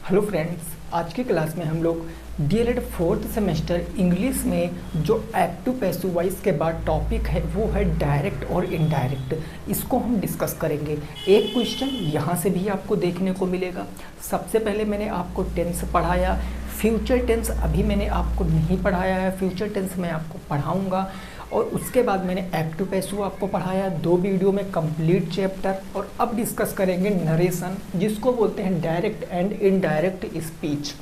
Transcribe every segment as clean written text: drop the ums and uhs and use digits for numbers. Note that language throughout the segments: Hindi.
हेलो फ्रेंड्स, आज की क्लास में हम लोग डीएलएड फोर्थ सेमेस्टर इंग्लिश में जो एक्टिव पैसिव वॉइस के बाद टॉपिक है वो है डायरेक्ट और इनडायरेक्ट। इसको हम डिस्कस करेंगे। एक क्वेश्चन यहाँ से भी आपको देखने को मिलेगा। सबसे पहले मैंने आपको टेंस पढ़ाया, फ्यूचर टेंस अभी मैंने आपको नहीं पढ़ाया है, फ्यूचर टेंस मैं आपको पढ़ाऊँगा। और उसके बाद मैंने एक्टिव पैसिव आपको पढ़ाया 2 वीडियो में कंप्लीट चैप्टर। और अब डिस्कस करेंगे नरेशन, जिसको बोलते हैं डायरेक्ट एंड इनडायरेक्ट स्पीच।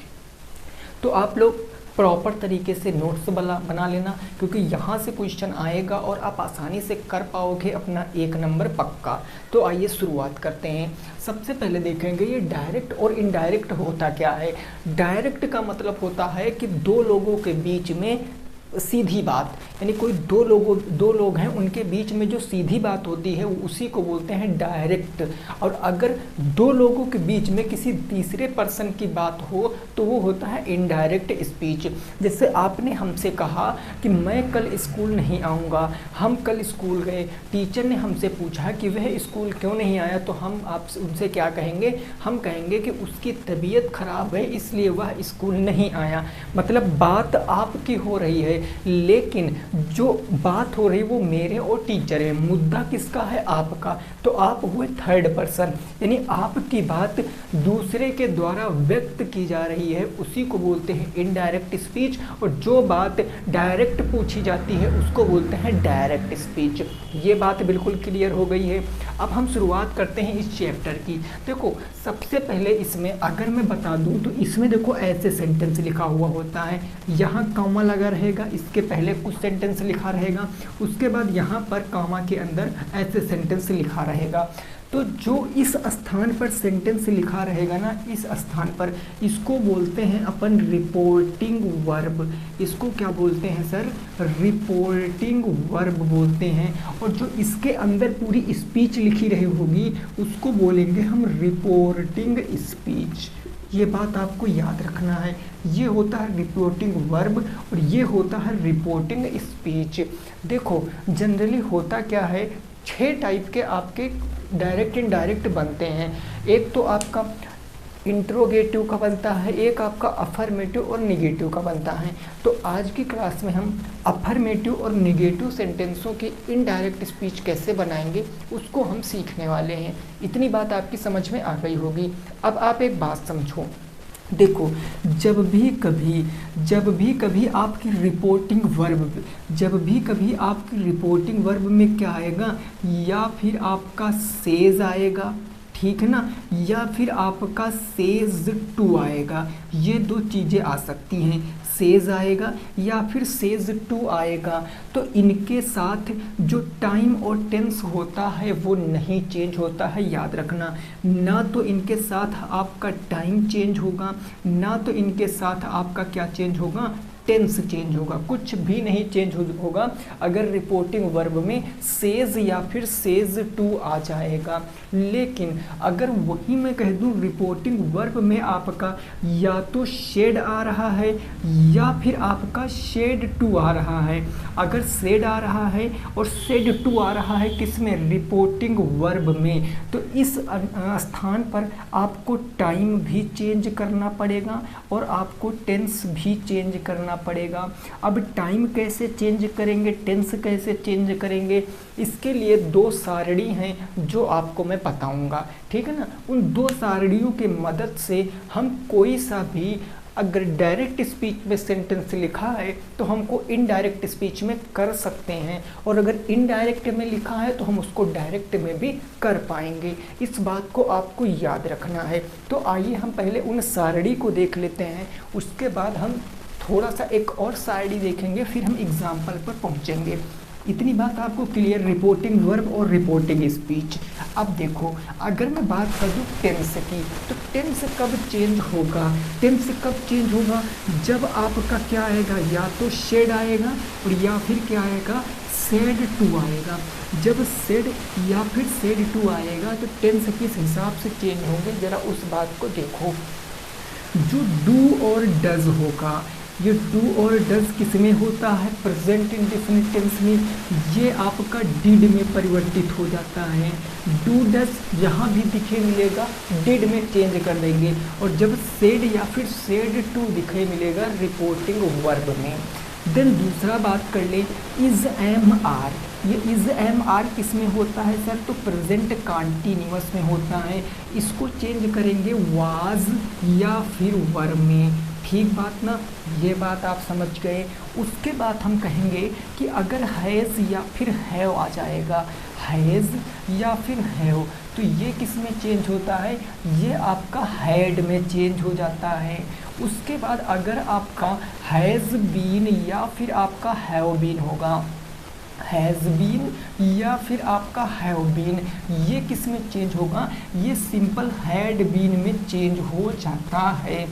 तो आप लोग प्रॉपर तरीके से नोट्स बना लेना, क्योंकि यहाँ से क्वेश्चन आएगा और आप आसानी से कर पाओगे अपना 1 नंबर पक्का। तो आइए शुरुआत करते हैं। सबसे पहले देखेंगे ये डायरेक्ट और इनडायरेक्ट होता क्या है। डायरेक्ट का मतलब होता है कि 2 लोगों के बीच में सीधी बात, यानी कोई दो लोग हैं उनके बीच में जो सीधी बात होती है उसी को बोलते हैं डायरेक्ट। और अगर 2 लोगों के बीच में किसी तीसरे पर्सन की बात हो तो वो होता है इनडायरेक्ट स्पीच। जैसे आपने हमसे कहा कि मैं कल स्कूल नहीं आऊँगा, हम कल स्कूल गए, टीचर ने हमसे पूछा कि वह स्कूल क्यों नहीं आया, तो हम आपसे उनसे क्या कहेंगे, हम कहेंगे कि उसकी तबीयत खराब है इसलिए वह स्कूल नहीं आया। मतलब बात आपकी हो रही है, लेकिन जो बात हो रही वो मेरे और टीचर है, मुद्दा किसका है, आपका। तो आप हुए थर्ड पर्सन, यानी आपकी बात दूसरे के द्वारा व्यक्त की जा रही है, उसी को बोलते हैं इनडायरेक्ट स्पीच। और जो बात डायरेक्ट पूछी जाती है उसको बोलते हैं डायरेक्ट स्पीच। ये बात बिल्कुल क्लियर हो गई है। अब हम शुरुआत करते हैं इस चैप्टर की। देखो सबसे पहले इसमें अगर मैं बता दूं तो इसमें देखो ऐसे सेंटेंस लिखा हुआ होता है, यहाँ कॉमा लगा रहेगा, इसके पहले कुछ सेंटेंस लिखा रहेगा, उसके बाद यहाँ पर कॉमा के अंदर ऐसे सेंटेंस लिखा रहेगा। तो जो इस स्थान पर सेंटेंस लिखा रहेगा ना, इस स्थान पर इसको बोलते हैं अपन रिपोर्टिंग वर्ब। इसको क्या बोलते हैं सर, रिपोर्टिंग वर्ब बोलते हैं। और जो इसके अंदर पूरी स्पीच लिखी रही होगी उसको बोलेंगे हम रिपोर्टिंग स्पीच। ये बात आपको याद रखना है। ये होता है रिपोर्टिंग वर्ब और ये होता है रिपोर्टिंग स्पीच। देखो जनरली होता क्या है, 6 टाइप के आपके डायरेक्ट इनडायरेक्ट बनते हैं। एक तो आपका इंट्रोगेटिव का बनता है, एक आपका अफर्मेटिव और निगेटिव का बनता है। तो आज की क्लास में हम अफर्मेटिव और निगेटिव सेंटेंसों की इनडायरेक्ट स्पीच कैसे बनाएंगे उसको हम सीखने वाले हैं। इतनी बात आपकी समझ में आ गई होगी। अब आप एक बात समझो, देखो जब भी कभी आपकी रिपोर्टिंग वर्ब में क्या आएगा, या फिर आपका सेज आएगा, ठीक है ना, या फिर आपका सेज टू आएगा। ये 2 चीज़ें आ सकती हैं, सेज आएगा या फिर सेज टू आएगा। तो इनके साथ जो टाइम और टेंस होता है वो नहीं चेंज होता है, याद रखना। ना तो इनके साथ आपका टाइम चेंज होगा, ना तो इनके साथ आपका क्या चेंज होगा, टेंस चेंज होगा, कुछ भी नहीं चेंज होगा अगर रिपोर्टिंग वर्ब में सेज या फिर सेज टू आ जाएगा। लेकिन अगर वही मैं कह दूं रिपोर्टिंग वर्ब में आपका या तो शेड आ रहा है या फिर आपका शेड टू आ रहा है। अगर शेड आ रहा है और शेड टू आ रहा है किसमें, रिपोर्टिंग वर्ब में, तो इस स्थान पर आपको टाइम भी चेंज करना पड़ेगा और आपको टेंस भी चेंज करना पड़ेगा। अब टाइम कैसे चेंज करेंगे, टेंस कैसे चेंज करेंगे, इसके लिए 2 सारणी हैं जो आपको मैं बताऊंगा, ठीक है ना। उन 2 सारणियों के मदद से हम कोई सा भी अगर डायरेक्ट स्पीच में सेंटेंस लिखा है तो हमको इनडायरेक्ट स्पीच में कर सकते हैं, और अगर इनडायरेक्ट में लिखा है तो हम उसको डायरेक्ट में भी कर पाएंगे। इस बात को आपको याद रखना है। तो आइए हम पहले उन सारणी को देख लेते हैं, उसके बाद हम थोड़ा सा एक और सारणी देखेंगे, फिर हम एग्जाम्पल पर पहुंचेंगे। इतनी बात आपको क्लियर, रिपोर्टिंग वर्ब और रिपोर्टिंग स्पीच। अब देखो अगर मैं बात करूँ टेंस की, तो टेंस कब चेंज होगा, जब आपका क्या आएगा, या तो शेड आएगा और या फिर क्या आएगा, सेड टू आएगा। जब सेड या फिर सेड टू आएगा तो टेंस किस हिसाब से चेंज होंगे, जरा उस बात को देखो। जो डू और डज होगा, ये डू और डज किस में होता है, प्रेजेंट इंडेफिनिट टेंस में। ये आपका डिड में परिवर्तित हो जाता है। डू डज जहाँ भी दिखे मिलेगा डिड में चेंज कर देंगे, और जब सेड या फिर सेड टू दिखे मिलेगा रिपोर्टिंग वर्ब में। देन दूसरा बात कर ले, इज एम आर। ये इज एम आर किस में होता है सर, तो प्रेजेंट कॉन्टिन्यूअस में होता है। इसको चेंज करेंगे वाज या फिर वर में। ठीक बात ना, ये बात आप समझ गए। उसके बाद हम कहेंगे कि अगर हैज़ या फिर हैव आ जाएगा, हैज़ या फिर हैव, तो ये किस में चेंज होता है, ये आपका हैड में चेंज हो जाता है। उसके बाद अगर आपका हैज़ बीन या फिर आपका हैव बीन होगा, हैज़ बीन या फिर आपका हैव बीन, ये किस में चेंज होगा, ये सिंपल हैड बीन में चेंज हो जाता है।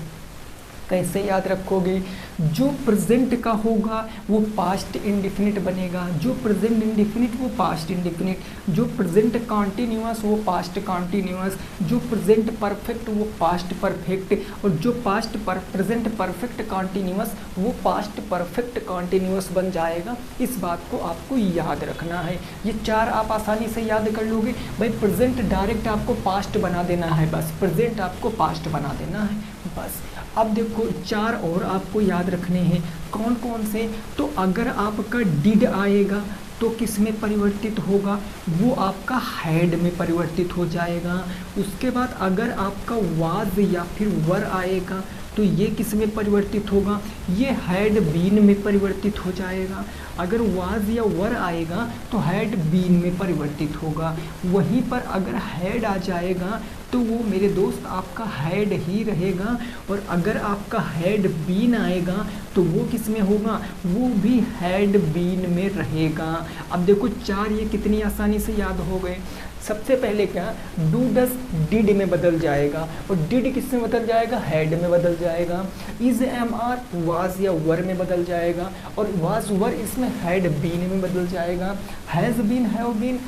कैसे याद रखोगे, जो प्रेजेंट का होगा वो पास्ट इंडेफिनिट बनेगा, जो प्रेजेंट इंडेफिनिट वो पास्ट इंडेफिनिट, जो प्रेजेंट कॉन्टिन्यूअस वो पास्ट कॉन्टिन्यूअस, जो प्रेजेंट परफेक्ट वो पास्ट परफेक्ट, और जो प्रेजेंट परफेक्ट कॉन्टिन्यूअस वो पास्ट परफेक्ट कॉन्टिन्यूअस बन जाएगा। इस बात को आपको याद रखना है। ये चार आप आसानी से याद कर लोगे। भाई प्रेजेंट डायरेक्ट आपको पास्ट बना देना है, बस प्रेजेंट आपको पास्ट बना देना है बस। अब देखो चार और आपको याद रखने हैं, कौन कौन से, तो अगर आपका डिड आएगा तो किस में परिवर्तित होगा, वो आपका हैड में परिवर्तित हो जाएगा। उसके बाद अगर आपका वाज या फिर वर आएगा तो ये किस में परिवर्तित होगा, ये हैड बीन में परिवर्तित हो जाएगा। अगर वाज या वर आएगा तो हैड बीन में परिवर्तित होगा। वहीं पर अगर हैड आ जाएगा तो वो मेरे दोस्त आपका हैड ही रहेगा, और अगर आपका हैड बीन आएगा तो वो किस में होगा, वो भी हैड बीन में रहेगा। अब देखो चार ये कितनी आसानी से याद हो गए। सबसे पहले क्या, डू डज डिड में बदल जाएगा, और डिड किस में बदल जाएगा, हैड में बदल जाएगा। इज एम आर वाज या वर में बदल जाएगा, और वाज वर इसमें हैड बीन में बदल जाएगा। Has been have been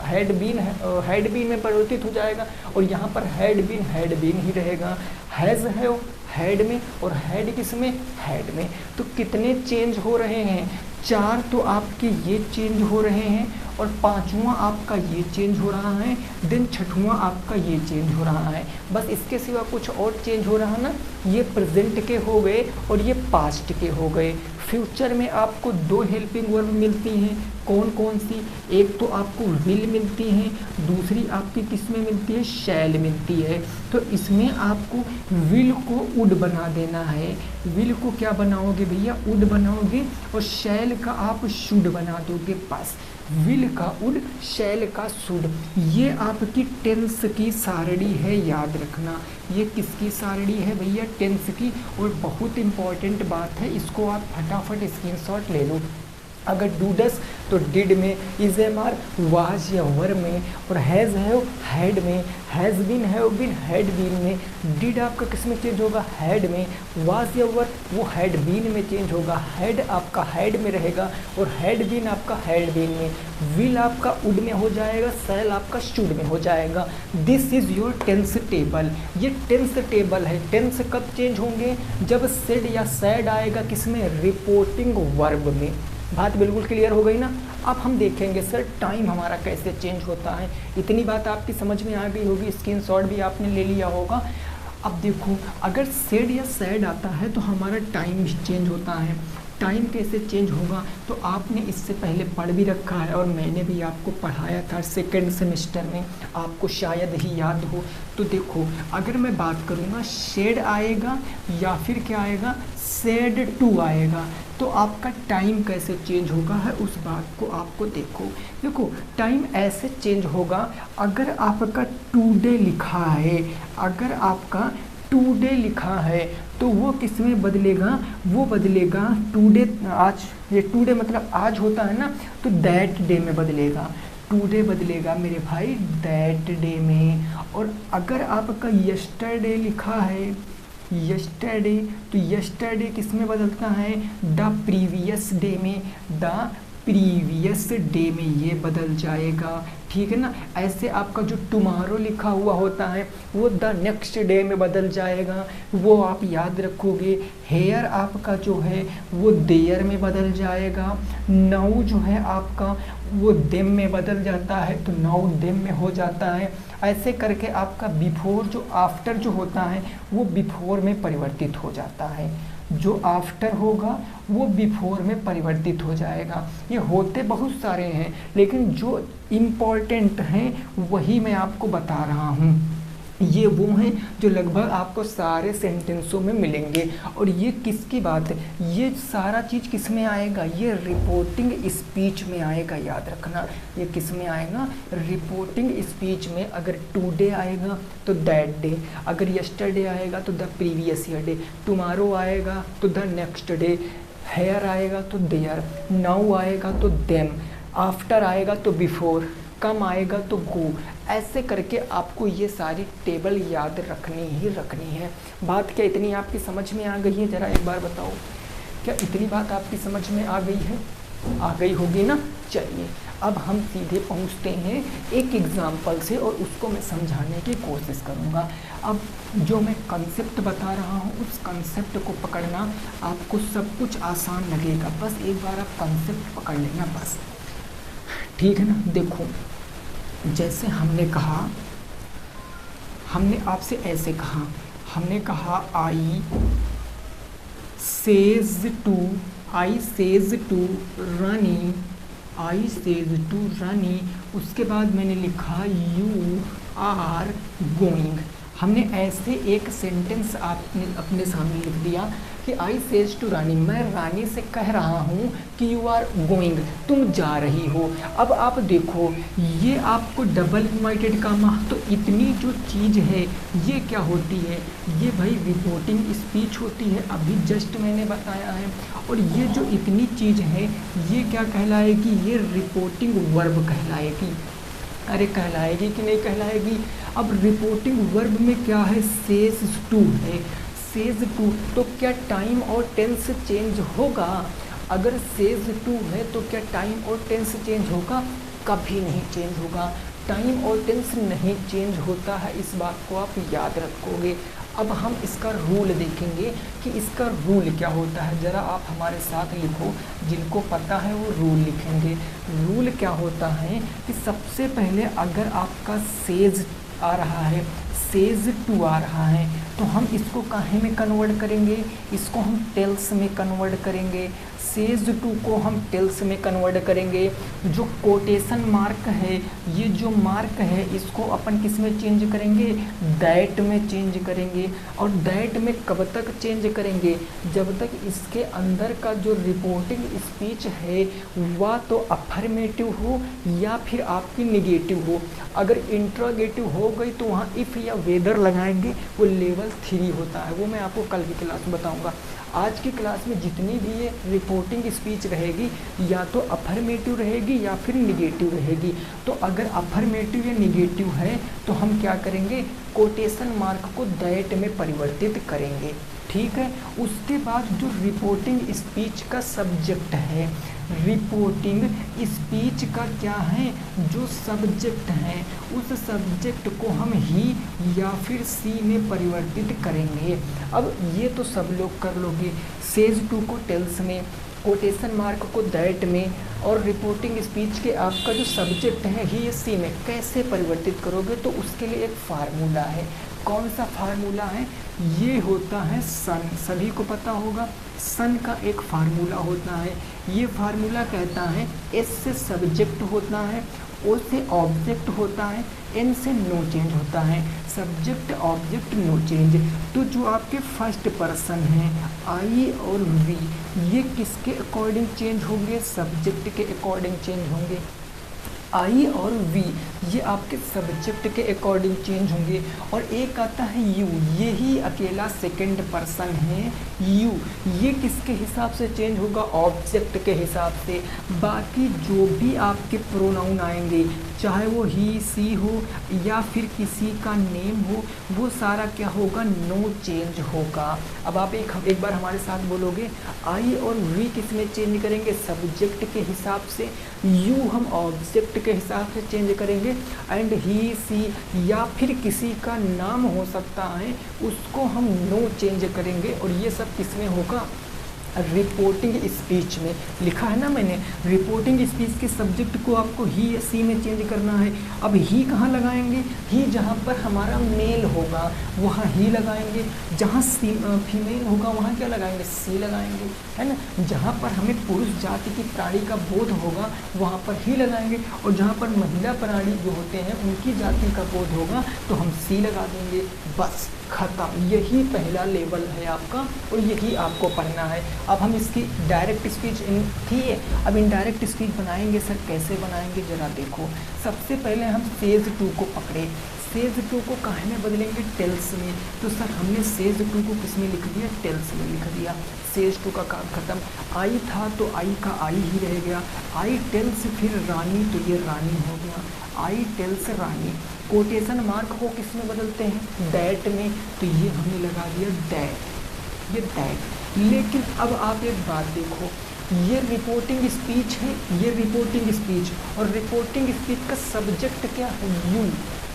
had been में परिवर्तित हो जाएगा, और यहाँ पर हैड बीन ही रहेगा। हैज़ हैव हैड में, और हैड किस में, हैड में। तो कितने चेंज हो रहे हैं, चार तो आपके ये चेंज हो रहे हैं, और पांचवा आपका ये चेंज हो रहा है, देन छठवां आपका ये चेंज हो रहा है। बस इसके सिवा कुछ और चेंज हो रहा ना, ये प्रेजेंट के हो गए और ये पास्ट के हो गए। फ्यूचर में आपको दो हेल्पिंग वर्ब मिलती हैं, कौन कौन सी, एक तो आपको विल मिलती है, दूसरी आपकी किस में मिलती है, शैल मिलती है। तो इसमें आपको विल को वुड बना देना है। विल को क्या बनाओगे भैया, वुड बनाओगे, और शैल का आप शुड बना दोगे। बस विल का वुड, शैल का शुड। ये आपकी टेंस की सारणी है, याद रखना। ये किसकी सारणी है भैया, टेंस की। और बहुत इंपॉर्टेंट बात है, इसको आप फटाफट स्क्रीनशॉट ले लो। अगर डू डस तो डिड में, इज एम आर वाज या वर में, और हैज़ हैव हैड में, has been have been had been में। डिड आपका किस में चेंज होगा, हैड में। वाज या वर वो हैड बीन में चेंज होगा, हैड आपका हैड में रहेगा, और हैड बीन आपका हैड बीन में। विल आपका वुड में हो जाएगा, शैल आपका शुड में हो जाएगा। This is your tense table. ये टेंस टेबल है। टेंस कब चेंज होंगे, जब सेड या सैड आएगा किसमें, रिपोर्टिंग वर्ब में। बात बिल्कुल क्लियर हो गई ना। अब हम देखेंगे सर टाइम हमारा कैसे चेंज होता है। इतनी बात आपकी समझ में आ गई होगी, स्क्रीनशॉट भी आपने ले लिया होगा। अब देखो अगर सेड या सैड आता है तो हमारा टाइम भी चेंज होता है। टाइम कैसे चेंज होगा, तो आपने इससे पहले पढ़ भी रखा है, और मैंने भी आपको पढ़ाया था सेकेंड सेमेस्टर में, आपको शायद ही याद हो। तो देखो अगर मैं बात करूँगा शेड आएगा या फिर क्या आएगा, सेड टू आएगा, तो आपका टाइम कैसे चेंज होगा है उस बात को आपको देखो टाइम ऐसे चेंज होगा। अगर आपका टुडे लिखा है, अगर आपका टुडे लिखा है तो वो किस में बदलेगा, वो बदलेगा टुडे, आज, ये टुडे मतलब आज होता है ना, तो दैट डे में बदलेगा। टुडे बदलेगा मेरे भाई दैट डे में। और अगर आपका यस्टरडे लिखा है, यस्टरडे, तो यस्टरडे किस में बदलता है, द प्रीवियस डे में, द प्रीवियस डे में ये बदल जाएगा। ठीक है ना। ऐसे आपका जो टुमारो लिखा हुआ होता है वो द नेक्स्ट डे में बदल जाएगा, वो आप याद रखोगे। हेयर आपका जो है वो देयर में बदल जाएगा। नाउ जो है आपका वो देम में बदल जाता है, तो नाउ देम में हो जाता है। ऐसे करके आपका बिफोर जो आफ्टर जो होता है वो बिफोर में परिवर्तित हो जाता है, जो आफ्टर होगा वो बिफोर में परिवर्तित हो जाएगा। ये होते बहुत सारे हैं, लेकिन जो इम्पॉर्टेंट हैं वही मैं आपको बता रहा हूँ। ये वो हैं जो लगभग आपको सारे सेंटेंसों में मिलेंगे। और ये किसकी बात है, ये सारा चीज़ किस में आएगा, ये रिपोर्टिंग स्पीच में आएगा, याद रखना। ये किस में आएगा, रिपोर्टिंग स्पीच में। अगर टुडे आएगा तो दैट डे, अगर यस्टरडे आएगा तो the previous year day, tomorrow आएगा तो द नेक्स्ट डे, हेयर आएगा तो देयर, नाउ आएगा तो देम, आफ्टर आएगा तो बिफोर, कम आएगा तो गो। ऐसे करके आपको ये सारी टेबल याद रखनी ही रखनी है। बात क्या इतनी आपकी समझ में आ गई है, ज़रा एक बार बताओ, क्या इतनी बात आपकी समझ में आ गई है? आ गई होगी ना। चलिए अब हम सीधे पहुंचते हैं एक एग्जाम्पल से और उसको मैं समझाने की कोशिश करूंगा। अब जो मैं कंसेप्ट बता रहा हूं उस कंसेप्ट को पकड़ना आपको सब कुछ आसान लगेगा, बस एक बार आप कंसेप्ट पकड़ लेना बस, ठीक है ना। देखो जैसे हमने कहा, हमने आपसे ऐसे कहा, हमने कहा I says to Rani, I says to Rani, उसके बाद मैंने लिखा यू आर गोइंग। हमने ऐसे एक सेंटेंस आपने अपने सामने लिख दिया कि आई सेज टू रानी, मैं रानी से कह रहा हूँ कि यू आर गोइंग, तुम जा रही हो। अब आप देखो ये आपको डबल इन्वाइटेड कामा, तो इतनी जो चीज़ है ये क्या होती है, ये भाई रिपोर्टिंग स्पीच होती है, अभी जस्ट मैंने बताया है। और ये जो इतनी चीज़ है ये क्या कहलाएगी, ये रिपोर्टिंग वर्ब कहलाएगी। अरे कहलाएगी कि नहीं कहलाएगी। अब रिपोर्टिंग वर्ब में क्या है, सेज टू है, सेज टू, तो क्या टाइम और टेंस चेंज होगा? अगर सेज टू है तो क्या टाइम और टेंस चेंज होगा? कभी नहीं चेंज होगा, टाइम और टेंस नहीं चेंज होता है, इस बात को आप याद रखोगे। अब हम इसका रूल देखेंगे कि इसका रूल क्या होता है, ज़रा आप हमारे साथ लिखो, जिनको पता है वो रूल लिखेंगे। रूल क्या होता है कि सबसे पहले अगर आपका सेज आ रहा है, सेज टू आ रहा है, तो हम इसको काहे में कन्वर्ट करेंगे, इसको हम टेल्स में कन्वर्ट करेंगे। सेज टू को हम टेल्स में कन्वर्ट करेंगे। जो कोटेशन मार्क है, ये जो मार्क है इसको अपन किस में चेंज करेंगे, दैट में चेंज करेंगे। और दैट में कब तक चेंज करेंगे, जब तक इसके अंदर का जो रिपोर्टिंग स्पीच है वह तो अफर्मेटिव हो या फिर आपकी निगेटिव हो। अगर इंट्रोगेटिव हो गई तो वहाँ इफ़ या वेदर लगाएंगे, वो लेवल 3 होता है, वो मैं आपको कल की क्लास में बताऊँगा। आज की क्लास में जितनी भी ये रिपोर्टिंग स्पीच रहेगी या तो अफर्मेटिव रहेगी या फिर निगेटिव रहेगी। तो अगर अफर्मेटिव या निगेटिव है तो हम क्या करेंगे, कोटेशन मार्क को दैट में परिवर्तित करेंगे, ठीक है। उसके बाद जो रिपोर्टिंग स्पीच का सब्जेक्ट है, रिपोर्टिंग स्पीच का क्या है, जो सब्जेक्ट है उस सब्जेक्ट को हम ही या फिर सी में परिवर्तित करेंगे। अब ये तो सब लोग कर लोगे, सेज टू को टेल्स में, कोटेशन मार्क को दैट में, और रिपोर्टिंग स्पीच के आपका जो सब्जेक्ट है ही सी में कैसे परिवर्तित करोगे, तो उसके लिए एक फार्मूला है। कौन सा फार्मूला है, ये होता है सन, सभी को पता होगा। सन का एक फार्मूला होता है, ये फार्मूला कहता है एस से सब्जेक्ट होता है, ओ से ऑब्जेक्ट होता है, एन से नो चेंज होता है, सब्जेक्ट ऑब्जेक्ट नो चेंज। तो जो आपके फर्स्ट पर्सन हैं आई और वी, ये किसके अकॉर्डिंग चेंज होंगे, सब्जेक्ट के अकॉर्डिंग चेंज होंगे। आई और वी ये आपके सब्जेक्ट के अकॉर्डिंग चेंज होंगे। और एक आता है यू, ये ही अकेला सेकंड पर्सन है यू, ये किसके हिसाब से चेंज होगा, ऑब्जेक्ट के हिसाब से। बाकी जो भी आपके प्रोनाउन आएंगे चाहे वो ही सी हो या फिर किसी का नेम हो, वो सारा क्या होगा, नो चेंज होगा। अब आप एक बार हमारे साथ बोलोगे, आई और वी किस में चेंज करेंगे, सब्जेक्ट के हिसाब से, यू हम ऑब्जेक्ट के हिसाब से चेंज करेंगे, एंड ही सी या फिर किसी का नाम हो सकता है उसको हम नो चेंज करेंगे। और ये सब किस में होगा, रिपोर्टिंग स्पीच में। लिखा है ना मैंने, रिपोर्टिंग स्पीच के सब्जेक्ट को आपको ही या सी में चेंज करना है। अब ही कहाँ लगाएंगे, ही जहाँ पर हमारा मेल होगा वहाँ ही लगाएंगे, जहाँ फीमेल होगा वहाँ क्या लगाएंगे, सी लगाएंगे, है ना। जहाँ पर हमें पुरुष जाति की प्राणी का बोध होगा वहाँ पर ही लगाएंगे, और जहाँ पर महिला प्राणी जो होते हैं उनकी जाति का बोध होगा तो हम सी लगा देंगे। बस खत्म, यही पहला लेवल है आपका और यही आपको पढ़ना है। अब हम इसकी डायरेक्ट स्पीच थी, अब इनडायरेक्ट स्पीच बनाएंगे। सर कैसे बनाएंगे जरा देखो। सबसे पहले हम फेज 2 को पकड़े, फेज 2 को कहाँ में बदलेंगे, टेल्स में। तो सर हमने फेज 2 को किस में लिख दिया, टेल्स में लिख दिया। फेज 2 का काम खत्म। आई था तो आई का आई ही रह गया, आई टेल्स फिर रानी तो ये रानी हो गया, आई टेल्स रानी। कोटेशन मार्क को किस में बदलते हैं, दैट में, तो ये हमने लगा दिया दैट, ये दैट। लेकिन अब आप एक बात देखो, ये रिपोर्टिंग स्पीच है, ये रिपोर्टिंग स्पीच, और रिपोर्टिंग स्पीच का सब्जेक्ट क्या है,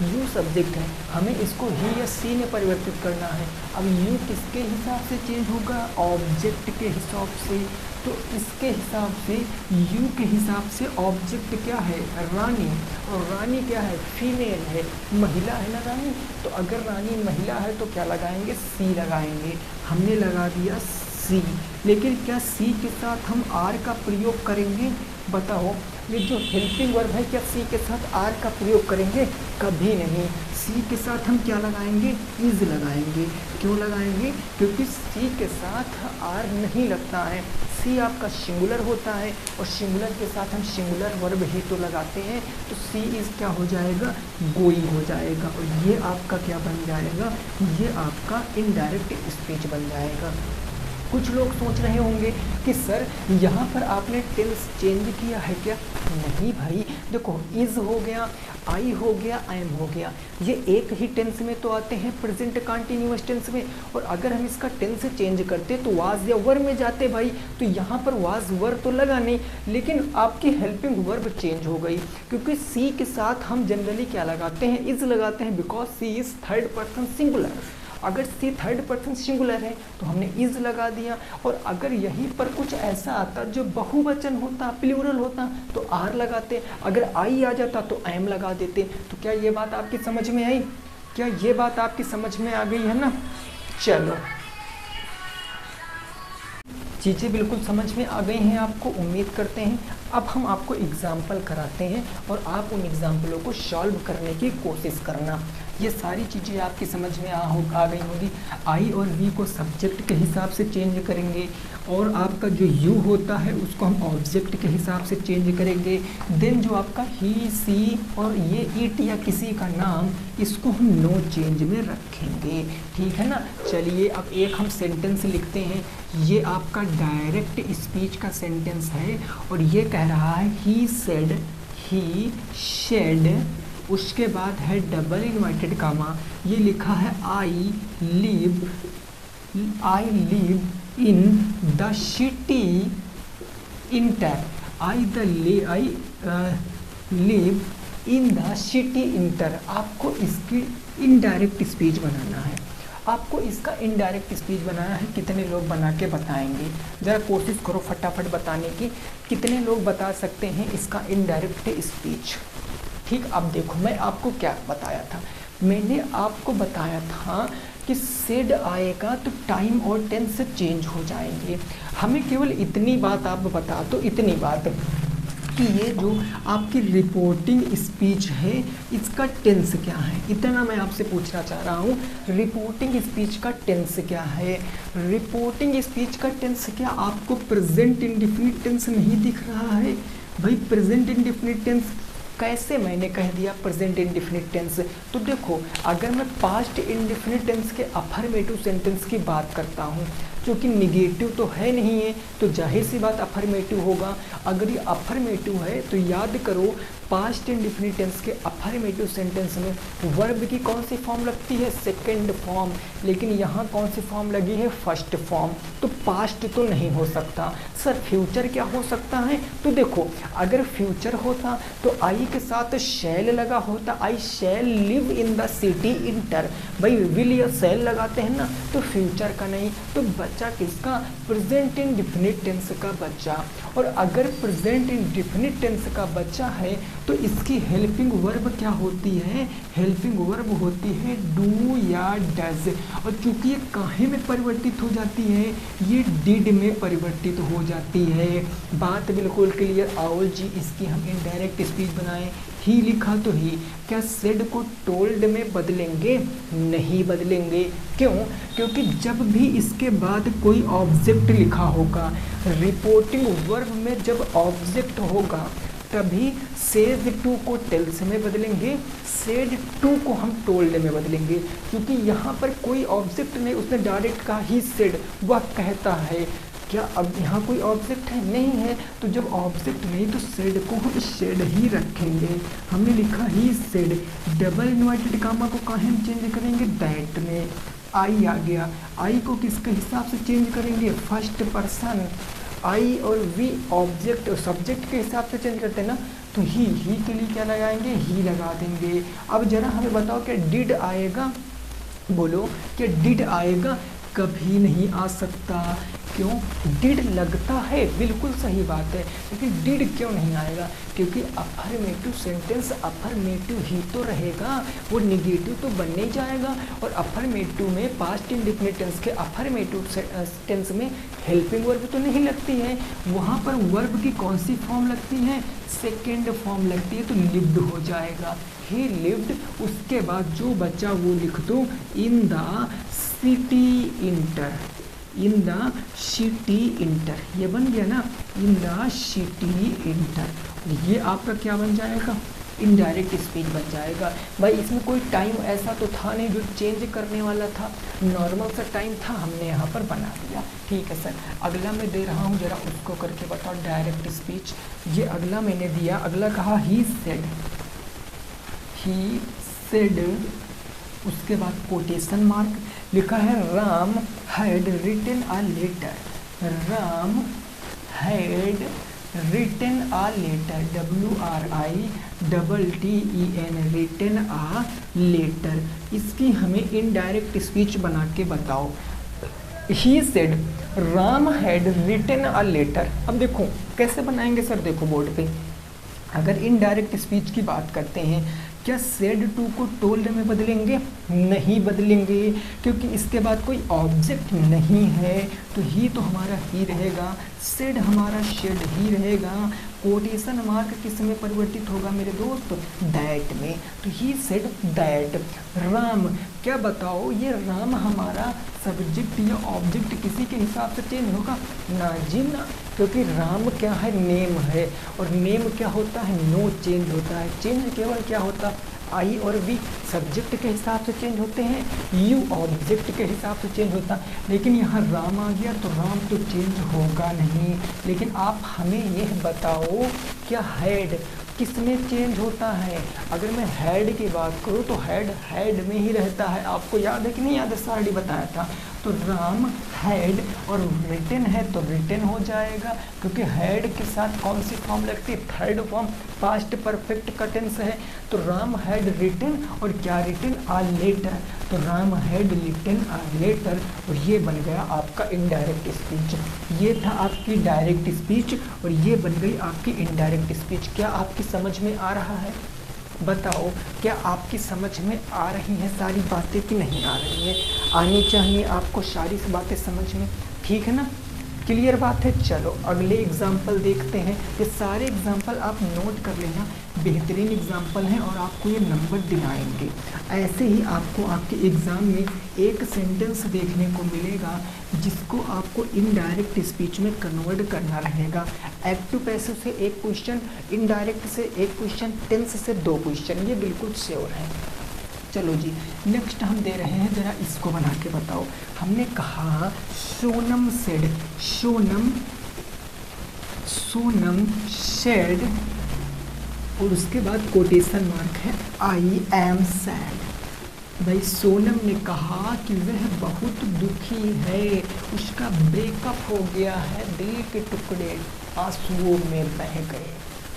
यू सब्जेक्ट है। हमें इसको ही या सी में परिवर्तित करना है। अब यू किसके हिसाब से चेंज होगा, ऑब्जेक्ट के हिसाब से। तो इसके हिसाब से, यू के हिसाब से ऑब्जेक्ट क्या है, रानी, और रानी क्या है, फीमेल है, महिला है ना रानी। तो अगर रानी महिला है तो क्या लगाएंगे, सी लगाएंगे। हमने लगा दिया सी, लेकिन क्या सी के साथ हम आर का प्रयोग करेंगे, बताओ। ये जो हेल्पिंग वर्ब है क्या सी के साथ आर का प्रयोग करेंगे, कभी नहीं। सी के साथ हम क्या लगाएंगे, इज लगाएंगे। क्यों लगाएंगे, क्योंकि सी के साथ आर नहीं लगता है। सी आपका सिंगुलर होता है और सिंगुलर के साथ हम सिंगुलर वर्ब ही तो लगाते हैं। तो सी इज क्या हो जाएगा, गोइंग हो जाएगा, और ये आपका क्या बन जाएगा, ये आपका इनडायरेक्ट स्पीच बन जाएगा। कुछ लोग सोच रहे होंगे कि सर यहाँ पर आपने टेंस चेंज किया है क्या, नहीं भाई। देखो इज हो गया, आई हो गया, आई एम हो गया, ये एक ही टेंस में तो आते हैं, प्रेजेंट कंटिन्यूअस टेंस में। और अगर हम इसका टेंस चेंज करते तो वाज या वर में जाते भाई, तो यहाँ पर वाज वर तो लगा नहीं, लेकिन आपकी हेल्पिंग वर्ब चेंज हो गई। क्योंकि सी के साथ हम जनरली क्या लगाते हैं, इज लगाते हैं, because she is third person singular. अगर सी थर्ड पर्सन सिंगुलर है तो हमने इज लगा दिया। और अगर यहीं पर कुछ ऐसा आता जो बहुवचन होता, प्लूरल होता, तो आर लगाते। अगर आई आ जाता तो एम लगा देते। तो क्या ये बात आपकी समझ में आई, क्या ये बात आपकी समझ में आ गई है ना। चलो चीज़ें बिल्कुल समझ में आ गई हैं आपको, उम्मीद करते हैं। अब हम आपको एग्जाम्पल कराते हैं और आप उन एग्जाम्पलों को सॉल्व करने की कोशिश करना। ये सारी चीज़ें आपकी समझ में आ गई होंगी। आई और वी को सब्जेक्ट के हिसाब से चेंज करेंगे, और आपका जो यू होता है उसको हम ऑब्जेक्ट के हिसाब से चेंज करेंगे। देन जो आपका ही, सी और ये इट या किसी का नाम, इसको हम नो चेंज में रखेंगे, ठीक है ना। चलिए अब एक हम सेंटेंस लिखते हैं। ये आपका डायरेक्ट स्पीच का सेंटेंस है और ये कह रहा है ही सेड, ही शेड, उसके बाद है डबल इन्वर्टेड कामा, ये लिखा है I live in the city inter, I live in the city inter. आपको इसकी इनडायरेक्ट स्पीच बनाना है, आपको इसका इनडायरेक्ट स्पीच बनाना है। कितने लोग बना के बताएंगे, ज़रा कोशिश करो फटाफट बताने की। कितने लोग बता सकते हैं इसका इनडायरेक्ट स्पीच। ठीक, अब देखो मैं आपको क्या बताया था, मैंने आपको बताया था कि सेड आएगा तो टाइम और टेंस चेंज हो जाएंगे। हमें केवल इतनी बात आप बता दो, इतनी बात कि ये जो आपकी रिपोर्टिंग स्पीच है इसका टेंस क्या है, इतना मैं आपसे पूछना चाह रहा हूँ। रिपोर्टिंग स्पीच का टेंस क्या है, रिपोर्टिंग स्पीच का टेंस क्या आपको प्रेजेंट इंडेफिनिट टेंस नहीं दिख रहा है भाई। प्रेजेंट इंडेफिनिट टेंस कैसे मैंने कह दिया प्रेजेंट इंडेफिनिट टेंस, तो देखो अगर मैं पास्ट इंडेफिनिट टेंस के अफर्मेटिव सेंटेंस की बात करता हूँ, क्योंकि निगेटिव तो है नहीं है तो जाहिर सी बात अफर्मेटिव होगा। अगर ये अफर्मेटिव है तो याद करो पास्ट इंडेफिनिट टेंस के अफर्मेटिव सेंटेंस में वर्ब की कौन सी फॉर्म लगती है? Second form. लेकिन यहाँ कौन सी फॉर्म लगी है? First form. तो पास्ट तो नहीं हो सकता। सर फ्यूचर क्या हो सकता है? तो देखो, अगर फ्यूचर होता तो आई के साथ शैल लगा होता, I shall live in the city enter. भाई विल या शैल लगाते हैं ना, तो फ्यूचर का नहीं, तो बच्चा किसका? प्रेजेंट इंडेफिनिट टेंस का बच्चा। और अगर प्रेजेंट इंडेफिनिट टेंस का बच्चा है तो इसकी हेल्पिंग वर्ब क्या होती है? हेल्पिंग वर्ब होती है डू या डज। और क्योंकि ये काहे में परिवर्तित हो जाती है? ये डिड में परिवर्तित हो जाती है। बात बिल्कुल क्लियर। आओ जी इसकी हम इनडायरेक्ट स्पीच बनाएं। ही लिखा तो ही, क्या सेड को टोल्ड में बदलेंगे? नहीं बदलेंगे। क्यों? क्योंकि जब भी इसके बाद कोई ऑब्जेक्ट लिखा होगा, रिपोर्टिंग वर्ब में जब ऑब्जेक्ट होगा तभी सेड टू को टेल्स में बदलेंगे, सेड टू को हम टोल्ड में बदलेंगे। क्योंकि यहाँ पर कोई ऑब्जेक्ट नहीं, उसने डायरेक्ट कहा ही सेड, वह कहता है। क्या अब यहाँ कोई ऑब्जेक्ट है? नहीं है। तो जब ऑब्जेक्ट नहीं तो सेड को हम शेड ही रखेंगे। हमने लिखा he said, double inverted comma को कहाँ हम चेंज करेंगे? दैट में। आई आ गया, आई को किसके हिसाब से चेंज करेंगे? First person. आई और वी ऑब्जेक्ट और सब्जेक्ट के हिसाब से चेंज करते हैं ना, तो ही के लिए क्या लगाएंगे? ही लगा देंगे। अब जरा हमें बताओ कि डिड आएगा? बोलो कि डिड आएगा? कभी नहीं आ सकता। क्यों? डिड लगता है, बिल्कुल सही बात है, लेकिन डिड क्यों नहीं आएगा? क्योंकि अफर्मेटिव सेंटेंस अफर्मेटिव ही तो रहेगा, वो निगेटिव तो बन नहीं जाएगा। और अफर्मेटिव में पास्ट इंडेफिनिट टेंस के अफर्मेटिव टेंस में हेल्पिंग वर्ब तो नहीं लगती है, वहाँ पर वर्ब की कौन सी फॉर्म लगती है? सेकेंड फॉर्म लगती है, तो लिव्ड हो जाएगा। ही लिव्ड, उसके बाद जो बच्चा वो लिख दो इन the city inter, in the city inter, ये बन गया ना, इन द सिटी इंटर। ये आपका क्या बन जाएगा? इनडायरेक्ट स्पीच बन जाएगा। भाई इसमें कोई टाइम ऐसा तो था नहीं जो चेंज करने वाला था, नॉर्मल सा टाइम था, हमने यहाँ पर बना दिया। ठीक है सर, अगला मैं दे रहा हूँ, जरा उसको करके बताओ। डायरेक्ट स्पीच, ये अगला मैंने दिया। अगला कहा ही सेड, ही सेड, उसके बाद कोटेशन मार्क लिखा है Ram had written a letter, Ram had written a letter, WRITTEN, written a letter. इसकी हमें इनडायरेक्ट स्पीच बना के बताओ। He said Ram had written a letter. अब देखो कैसे बनाएंगे सर, देखो बोर्ड पे। अगर इनडायरेक्ट स्पीच की बात करते हैं, क्या सेड टू को टोल्ड में बदलेंगे? नहीं बदलेंगे, क्योंकि इसके बाद कोई ऑब्जेक्ट नहीं है, तो ही तो हमारा ही रहेगा, सेड हमारा शेड ही रहेगा। कोटेशन मार्क किस में परिवर्तित होगा मेरे दोस्त? दैट में। तो ही सेड दैट। राम, क्या बताओ ये राम हमारा सब्जेक्ट या ऑब्जेक्ट किसी के हिसाब से चेंज होगा? ना जी ना, क्योंकि राम क्या है? नेम है, और नेम क्या होता है? नो चेंज होता है। चेंज केवल क्या होता है? आई और वी सब्जेक्ट के हिसाब से चेंज होते हैं, यू ऑब्जेक्ट के हिसाब से चेंज होता है। लेकिन यहाँ राम आ गया तो राम तो चेंज होगा नहीं। लेकिन आप हमें यह बताओ, क्या हैड किस में चेंज होता है? अगर मैं हैड की बात करूँ तो हैड में ही रहता है। आपको याद है कि नहीं याद है? साड़ी बताया था। तो राम हैड और रिटन है तो रिटन हो जाएगा, क्योंकि हैड के साथ कौन सी फॉर्म लगती है? थर्ड फॉर्म, पास्ट परफेक्ट का टेंस है। तो राम हैड रिटन, और क्या रिटन? A letter. तो Ram had written a letter, और ये बन गया आपका इनडायरेक्ट स्पीच। ये था आपकी डायरेक्ट स्पीच और ये बन गई आपकी इनडायरेक्ट स्पीच। क्या आपकी समझ में आ रहा है? बताओ, क्या आपकी समझ में आ रही हैं सारी बातें कि नहीं आ रही है? आनी चाहिए आपको सारी बातें समझ में, ठीक है ना? क्लियर बात है। चलो अगले एग्जाम्पल देखते हैं। ये सारे एग्जाम्पल आप नोट कर लेना, बेहतरीन एग्जाम्पल हैं और आपको ये नंबर दिलाएंगे। ऐसे ही आपको आपके एग्ज़ाम में एक सेंटेंस देखने को मिलेगा जिसको आपको इनडायरेक्ट स्पीच में कन्वर्ट करना रहेगा। एक्टिव पैसिव से एक क्वेश्चन, इनडायरेक्ट से एक क्वेश्चन, टेंस से 2 क्वेश्चन, ये बिल्कुल श्योर है। चलो जी, नेक्स्ट हम दे रहे हैं, ज़रा इसको बना के बताओ। हमने कहा सोनम सेड, सोनम सेड और उसके बाद कोटेशन मार्क है आई एम सैड। भाई सोनम ने कहा कि वह बहुत दुखी है, उसका ब्रेकअप हो गया है, दिल के टुकड़े आंसुओं में बह गए,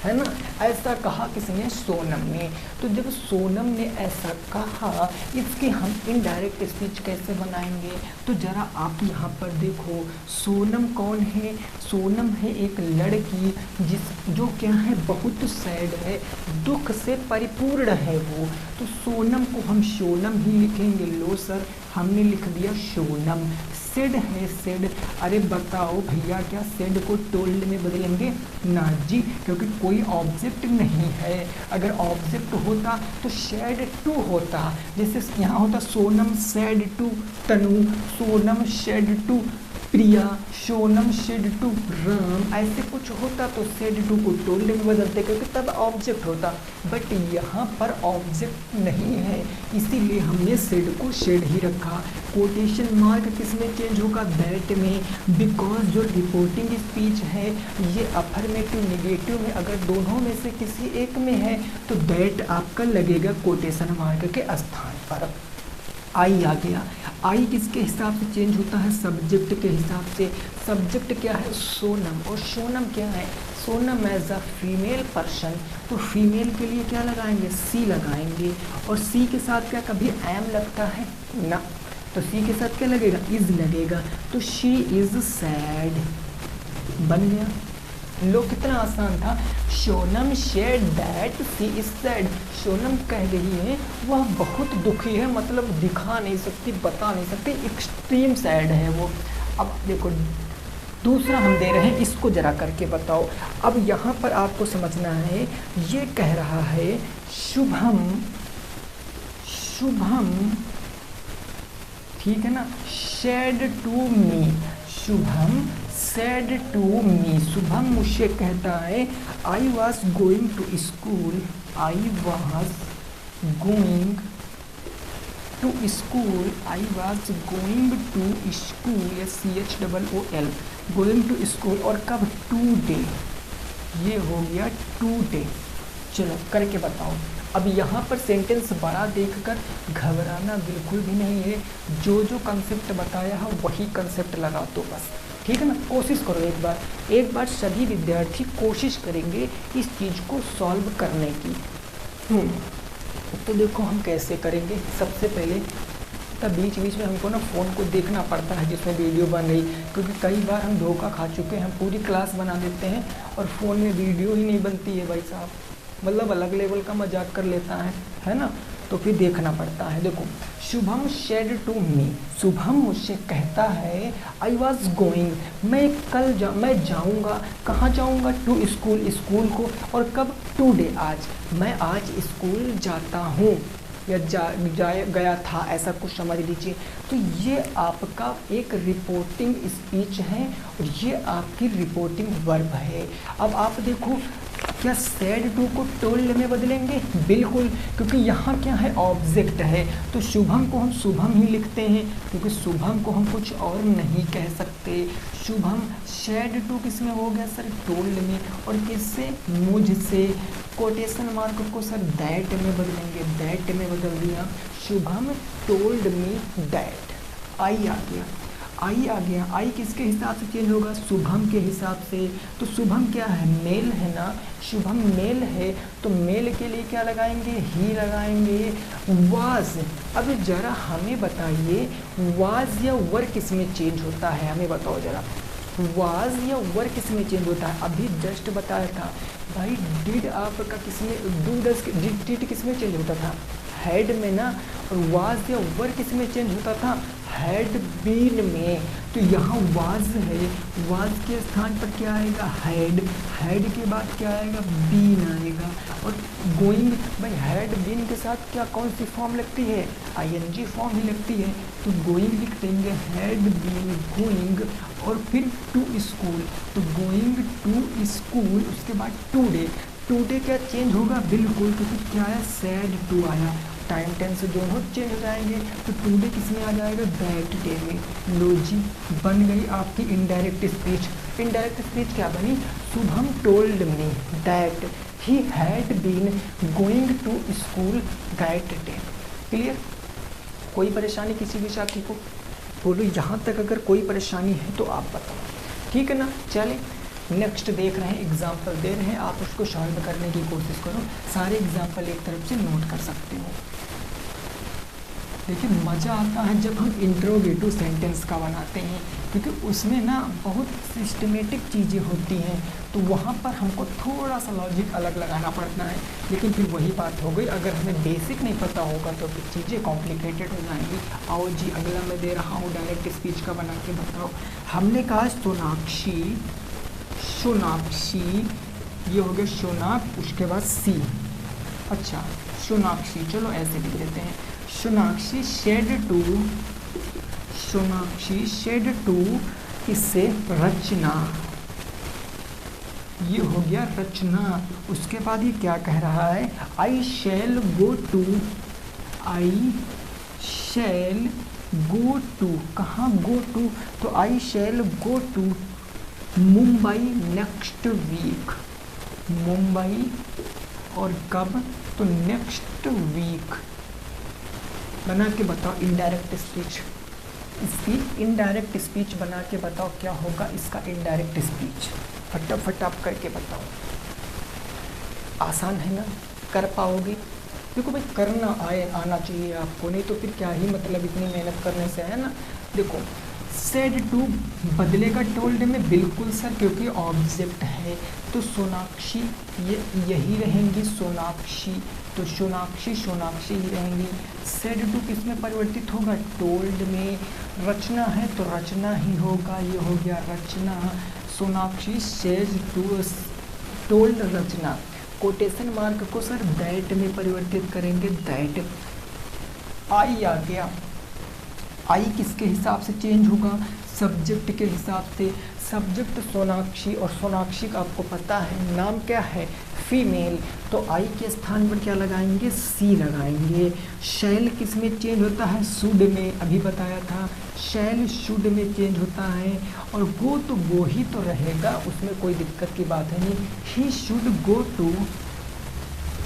है ना। ऐसा कहा किसने? सोनम ने। तो जब सोनम ने ऐसा कहा, इसकी हम इनडायरेक्ट स्पीच कैसे बनाएंगे? तो ज़रा आप यहाँ पर देखो, सोनम कौन है? सोनम है एक लड़की जो क्या है, बहुत सैड है, दुख से परिपूर्ण है वो। तो सोनम को हम सोनम ही लिखेंगे। लो सर, हमने लिख दिया सोनम। सेड है सेड, अरे बताओ भैया क्या सेड को टोल्ड में बदलेंगे? ना जी, क्योंकि कोई ऑब्जेक्ट नहीं है। अगर ऑब्जेक्ट होता तो शेड टू होता, जैसे यहाँ होता Sonam said to Tanu, Sonam said to Priya, Sonam said to Ram, ऐसे कुछ होता तो शेड टू को टोल्ड में बदलते, क्योंकि तब ऑब्जेक्ट होता। बट यहाँ पर ऑब्जेक्ट नहीं है, इसीलिए हमने शेड को शेड ही रखा। कोटेशन मार्क किस में चेंज होगा? दैट में, बिकॉज जो रिपोर्टिंग स्पीच है ये अफर्मेटिव नेगेटिव में अगर दोनों में से किसी एक में है तो दैट आपका लगेगा कोटेशन मार्क के स्थान पर। आई आ गया। आई किसके हिसाब से चेंज होता है? सब्जेक्ट के हिसाब से। सब्जेक्ट क्या है? सोनम। और सोनम क्या है? Sonam as a female person, तो फीमेल के लिए क्या लगाएंगे? सी लगाएंगे। और सी के साथ क्या कभी एम लगता है? ना, तो सी के साथ क्या लगेगा? इज लगेगा। तो शी इज सैड बन गया। लो कितना आसान था। Sonam said that she is sad, Sonam कह रही है वह बहुत दुखी है, मतलब दिखा नहीं सकती, बता नहीं सकती, एक्सट्रीम सैड है वो। अब देखो दूसरा हम दे रहे हैं, इसको जरा करके बताओ। अब यहाँ पर आपको समझना है, ये कह रहा है शुभम, शुभम ठीक है ना, said to me, Shubham said to me, Shubham मुझसे कहता है I was going to school, I was going to school, I was going to school, CHOOL, going to school. और कब? टूडे, ये हो गया टूडे। चलो करके बताओ। अब यहाँ पर सेंटेंस बड़ा देखकर घबराना बिल्कुल भी नहीं है, जो जो कंसेप्ट बताया है वही कंसेप्ट लगा दो बस, ठीक है ना। कोशिश करो एक बार सभी विद्यार्थी कोशिश करेंगे इस चीज़ को सॉल्व करने की। तो देखो हम कैसे करेंगे। सबसे पहले तब बीच बीच में हमको ना फ़ोन को देखना पड़ता है जिसमें वीडियो बन रही, क्योंकि कई बार हम धोखा खा चुके हैं, हम पूरी क्लास बना देते हैं और फ़ोन में वीडियो ही नहीं बनती है भाई साहब, मतलब अलग लेवल का मजाक कर लेता है ना, तो फिर देखना पड़ता है। देखो Shubham said to me, Shubham मुझसे कहता है आई वॉज गोइंग, मैं जाऊँगा, कहाँ जाऊँगा? टू स्कूल, स्कूल को। और कब? टुडे, आज, मैं आज स्कूल जाता हूँ या गया था, ऐसा कुछ समझ लीजिए। तो ये आपका एक रिपोर्टिंग स्पीच है और ये आपकी रिपोर्टिंग वर्ब है। अब आप देखो क्या सैड टू को टोल्ड में बदलेंगे? बिल्कुल, क्योंकि यहाँ क्या है? ऑब्जेक्ट है। तो शुभम को हम शुभम ही लिखते हैं, क्योंकि शुभम को हम कुछ और नहीं कह सकते। शुभम शेड टू किस में हो गया सर? टोल्ड में। और किससे? मुझसे। कोटेशन मार्क को सर दैट में बदलेंगे, दैट में बदल दिया। Shubham told me that. I आ गया, आई आ गया। आई किसके हिसाब से चेंज होगा? शुभम के हिसाब से। तो शुभम क्या है? मेल है ना, शुभम मेल है, तो मेल के लिए क्या लगाएंगे? ही लगाएंगे। वाज, अब जरा हमें बताइए वाज या वर किस में चेंज होता है? हमें बताओ जरा, वाज या वर किस में चेंज होता है? अभी जस्ट बताया था भाई, डिड आपका किस में, डू डज, डिड किस में चेंज होता था? हैड में ना। और वाज या वर किस में चेंज होता था? हैड बीन में। तो यहाँ वाज है, वाज के स्थान पर क्या आएगा? हैड, हैड के बाद क्या आएगा? बीन आएगा। और गोइंग, भाई हैड बीन के साथ क्या कौन सी फॉर्म लगती है? ING फॉर्म ही लगती है, तो गोइंग लिख देंगे, हैड बीन गोइंग। और फिर टू स्कूल, तो गोइंग टू स्कूल, उसके बाद टूडे। टूडे क्या चेंज होगा? बिल्कुल, क्योंकि क्या है? सैड टू आया, टाइम टेंस दोनों चेंज हो जाएंगे, तो टुडे किस में आ जाएगा? दैट डे में। लो जी, बन गई आपकी इनडायरेक्ट स्पीच। इनडायरेक्ट स्पीच क्या बनी? Shubham told me that he had been going to school that day. Clear? कोई परेशानी किसी भी साथी को? बोलो यहाँ तक अगर कोई परेशानी है तो आप बताओ, ठीक है ना। चले नेक्स्ट देख रहे हैं, एग्जाम्पल दे रहे हैं, आप उसको सॉल्व करने की कोशिश करो। सारे एग्जाम्पल एक तरफ से नोट कर सकते हो। देखिए मज़ा आता है जब हम इंट्रोगेटिव सेंटेंस का बनाते हैं, क्योंकि उसमें ना बहुत सिस्टमेटिक चीज़ें होती हैं, तो वहाँ पर हमको थोड़ा सा लॉजिक अलग लगाना पड़ता है। लेकिन फिर वही बात हो गई, अगर हमें बेसिक नहीं पता होगा तो फिर चीज़ें कॉम्प्लिकेटेड हो जाएंगी। आओ जी अगला मैं दे रहा हूँ, डायरेक्ट स्पीच का बना के बताओ। हमने कहा सोनाक्षी, सोनाक्षी ये हो गया सोनाक, उसके बाद सी। अच्छा सोनाक्षी, चलो ऐसे लिख देते हैं। Sonakshi said to, Sonakshi said to, इससे रचना, ये हो गया रचना। उसके बाद ये क्या कह रहा है? आई shall go to, I shall go to, कहाँ गो टू? तो I shall go to Mumbai next week, Mumbai और कब? तो नेक्स्ट वीक। बना के बताओ इनडायरेक्ट स्पीच, इसकी इनडायरेक्ट स्पीच बना के बताओ क्या होगा इसका इनडायरेक्ट स्पीच। फटाफट आप करके बताओ। आसान है ना, कर पाओगे? देखो भाई करना आना चाहिए आपको, नहीं तो फिर क्या ही मतलब इतनी मेहनत करने से, है ना। देखो सेड टू बदलेगा टोल्ड में, बिल्कुल सर, क्योंकि ऑब्जेक्ट है। तो सोनाक्षी ये यही रहेंगी सोनाक्षी, तो सोनाक्षी सोनाक्षी ही रहेंगी। सेड टू किस में परिवर्तित होगा? टोल्ड में। रचना है तो रचना ही होगा, ये हो गया Rachna. Sonakshi says to told Rachna. Quotation mark को सर दैट में परिवर्तित करेंगे, दैट। आई आ गया, आई किसके हिसाब से चेंज होगा? सब्जेक्ट के हिसाब से। सब्जेक्ट सोनाक्षी, और सोनाक्षी का आपको पता है नाम क्या है? फीमेल, तो आई के स्थान पर क्या लगाएंगे? सी लगाएंगे। शैल किस में चेंज होता है? शुड में, अभी बताया था शैल शुड में चेंज होता है। और गो तो गो ही तो रहेगा, उसमें कोई दिक्कत की बात है नहीं। He should go to,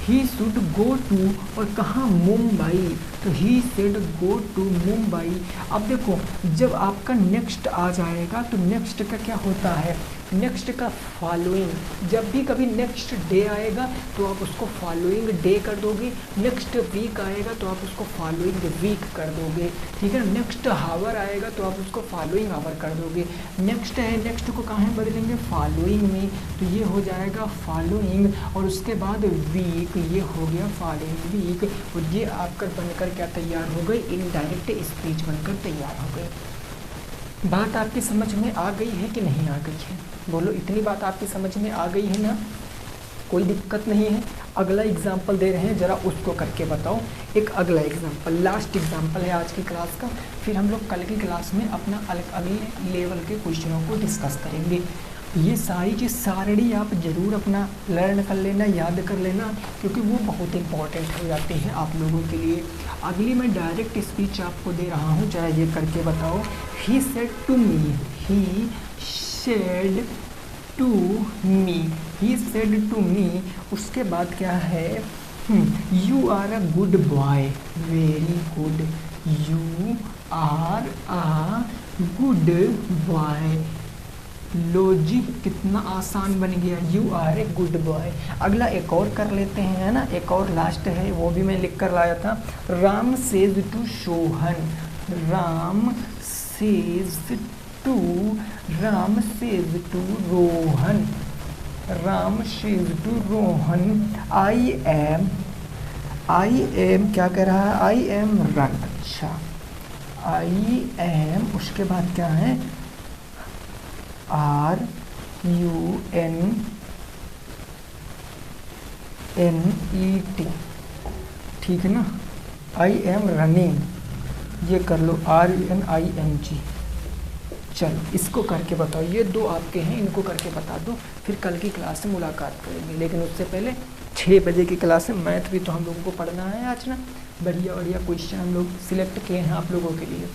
he should go to, और कहाँ? मुंबई, तो he should go to Mumbai. अब देखो जब आपका नेक्स्ट आ जाएगा तो नेक्स्ट का क्या होता है? नेक्स्ट का फॉलोइंग। जब भी कभी नेक्स्ट डे आएगा तो आप उसको फॉलोइंग डे कर दोगे। नेक्स्ट वीक आएगा तो आप उसको फॉलोइंग वीक कर दोगे, ठीक है। नेक्स्ट हावर आएगा तो आप उसको फॉलोइंग आवर कर दोगे। नेक्स्ट है, नेक्स्ट को कहाँ बदलेंगे? फॉलोइंग में, तो ये हो जाएगा फॉलोइंग। और उसके बाद वीक, ये हो गया फॉलोइंग वीक। और ये आपका बनकर क्या तैयार हो गई? इनडायरेक्ट स्पीच बनकर तैयार हो गई। बात आपकी समझ में आ गई है कि नहीं आ गई है? बोलो इतनी बात आपकी समझ में आ गई है ना? कोई दिक्कत नहीं है। अगला एग्जाम्पल दे रहे हैं, ज़रा उसको करके बताओ। एक अगला एग्जाम्पल, लास्ट एग्जाम्पल है आज की क्लास का, फिर हम लोग कल की क्लास में अपना अगले लेवल के क्वेश्चनों को डिस्कस करेंगे। ये सारी चीज़ सारणी आप ज़रूर अपना लर्न कर लेना, याद कर लेना, क्योंकि वो बहुत इंपॉर्टेंट हो जाते हैं आप लोगों के लिए। अगली मैं डायरेक्ट स्पीच आपको दे रहा हूँ, जरा ये करके बताओ। He said to me, he said to me, he said to me. उसके बाद क्या है? You are a good boy, very good, you are a good boy. Logic कितना आसान बन गया, you are a good boy. अगला एक और कर लेते हैं, है ना, एक और लास्ट है, वो भी मैं लिख कर लाया था। Ram says to Sohan, Ram says to, Ram says to Rohan, Ram says to Rohan. I am क्या कह रहा है? I am run. अच्छा आई एम, उसके बाद क्या है? R U N N E T, ठीक है ना। आई एम रनिंग, ये कर लो, R U N I N G. चलो इसको करके बताओ, ये दो आपके हैं, इनको करके बता दो, फिर कल की क्लास में मुलाकात करेंगे। लेकिन उससे पहले 6 बजे की क्लास में मैथ भी तो हम लोगों को पढ़ना है आज ना। बढ़िया बढ़िया क्वेश्चन हम लोग सिलेक्ट किए हैं आप लोगों के लिए।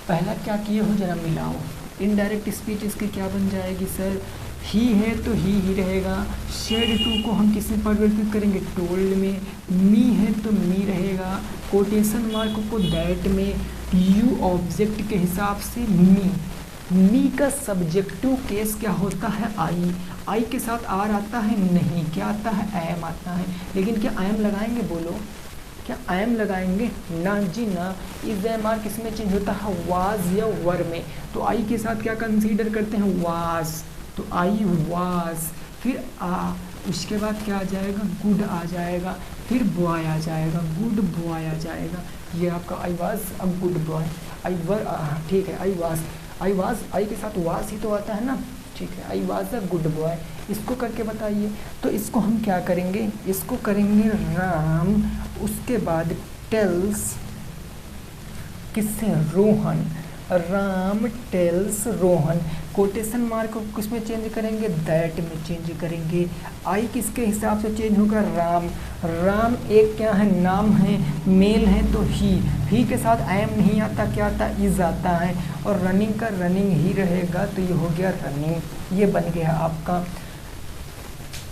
पहला क्या किए हो, जरा मिलाओ। इनडायरेक्ट स्पीच इसकी क्या बन जाएगी सर? ही है तो ही रहेगा। सेड टू को हम किस में परिवर्तित करेंगे, टोल्ड में। मी है तो मी रहेगा। कोटेशन मार्क को दैट में। यू ऑब्जेक्ट के हिसाब से मी का सब्जेक्टिव केस क्या होता है, आई के साथ आर आता है नहीं, क्या आता है, एम आता है। लेकिन क्या एम लगाएंगे, बोलो क्या एम लगाएंगे, ना जी ना। इज एम आर किस में चेंज होता है, वाज या वर में। तो आई के साथ क्या कंसीडर करते हैं, वाज, तो आई वाज। फिर उसके बाद क्या आ जाएगा, गुड आ जाएगा। फिर बॉय आ जाएगा, गुड बॉय आ जाएगा। ये आपका आई वाज, अब गुड बॉय, आई वर, ठीक है, आई वाज आई के साथ वाज ही तो आता है ना, ठीक है। I was a good boy, इसको करके बताइए। तो इसको हम क्या करेंगे, इसको करेंगे राम, उसके बाद टेल्स, किससे, Rohan. Ram tells Rohan. Quotation mark को किस में चेंज करेंगे, दैट में चेंज करेंगे। आई किसके हिसाब से चेंज होगा, राम। राम एक क्या है, नाम है, मेल है तो ही के साथ एम नहीं आता, क्या आता, इज आता है। और रनिंग का रनिंग ही रहेगा, तो ये हो गया रनिंग। ये बन गया आपका।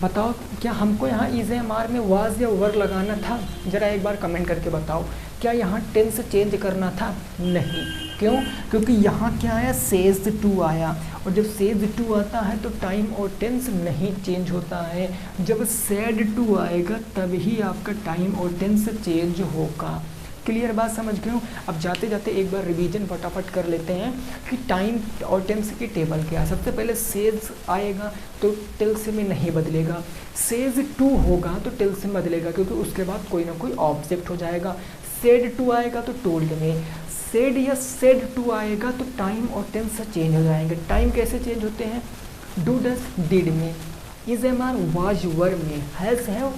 बताओ क्या हमको यहाँ इज एम आर में वाज या वर लगाना था, ज़रा एक बार कमेंट करके बताओ। क्या यहाँ टेंस चेंज करना था, नहीं। क्यों, क्योंकि यहाँ क्या आया, सेज टू आया। और जब सेज टू आता है तो टाइम और टेंस नहीं चेंज होता है। जब सेड टू आएगा तभी आपका टाइम और टेंस चेंज होगा। क्लियर बात समझ गए हो। अब जाते जाते एक बार रिवीजन फटाफट कर लेते हैं कि टाइम और टेंस की टेबल क्या है। सबसे पहले सेज आएगा तो टेल्स में नहीं बदलेगा, सेज टू होगा तो टेल्स में बदलेगा, क्योंकि उसके बाद कोई ना कोई ऑब्जेक्ट हो जाएगा। सेड टू आएगा तो टोल्ड में, सेड या सेड टू आएगा तो टाइम और टेंस चेंज हो जाएंगे। टाइम कैसे चेंज होते हैं, डू डस डिड में, is am are was were में, हैज़ हैव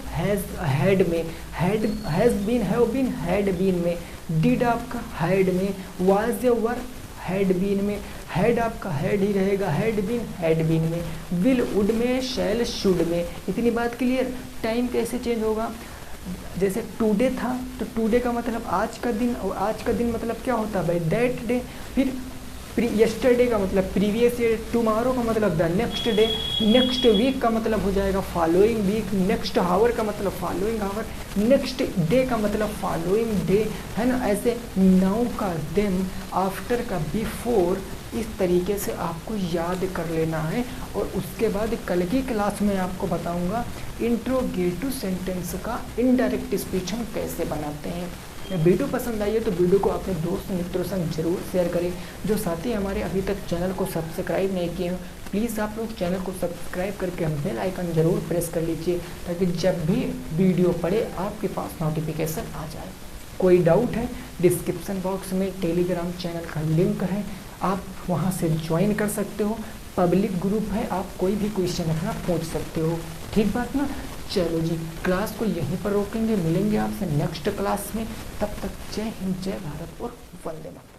हैड में, has been have been had been में, डिड आपका हैड में, वाज या वर हैड बीन में, हैड आपका हैड ही रहेगा, हैड बीन में, विल वुड में, शैल शुड में। इतनी बात क्लियर। टाइम कैसे चेंज होगा, जैसे टुडे था तो टुडे का मतलब आज का दिन, और आज का दिन मतलब क्या होता है भाई, दैट डे। फिर यस्टरडे का मतलब प्रीवियस डे, टुमारो का मतलब the next day, next week का मतलब हो जाएगा फॉलोइंग वीक, नेक्स्ट हावर का मतलब फॉलोइंग हावर, नेक्स्ट डे का मतलब फॉलोइंग डे, है ना। ऐसे नाउ का देम, आफ्टर का बिफोर, इस तरीके से आपको याद कर लेना है। और उसके बाद कल की क्लास में आपको बताऊंगा इंट्रोगेटिव सेंटेंस का इनडायरेक्ट स्पीच हम कैसे बनाते हैं। वीडियो पसंद आई है तो वीडियो को अपने दोस्त मित्रों संग जरूर शेयर करें। जो साथी हमारे अभी तक चैनल को सब्सक्राइब नहीं किए हैं, प्लीज़ आप लोग चैनल को सब्सक्राइब करके बेल आइकन जरूर प्रेस कर लीजिए, ताकि जब भी वीडियो पड़े आपके पास नोटिफिकेशन आ जाए। कोई डाउट है, डिस्क्रिप्शन बॉक्स में टेलीग्राम चैनल का लिंक है, आप वहाँ से ज्वाइन कर सकते हो। पब्लिक ग्रुप है, आप कोई भी क्वेश्चन अपना पूछ सकते हो। ठीक बात ना। चलो जी, क्लास को यहीं पर रोकेंगे, मिलेंगे आपसे नेक्स्ट क्लास में। तब तक जय हिंद, जय भारत और वंदे मातरम।